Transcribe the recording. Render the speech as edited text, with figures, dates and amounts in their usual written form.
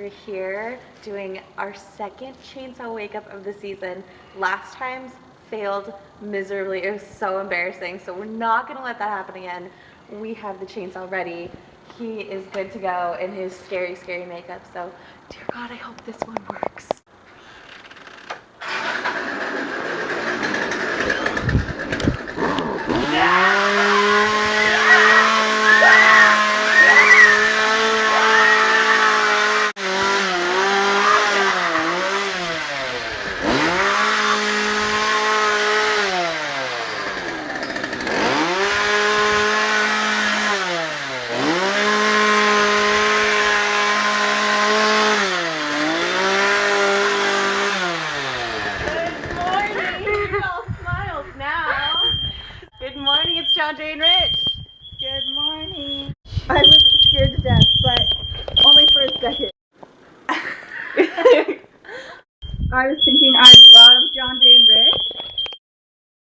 We're here doing our second Chainsaw Wakeup of the season. Last time's failed miserably. It was so embarrassing. So we're not going to let that happen again. We have the chainsaw ready. He is good to go in his scary, scary makeup. So, dear God, I hope this one works. Good morning, it's Johnjay and Rich. Good morning. I was scared to death, but only for a second. I was thinking I'd love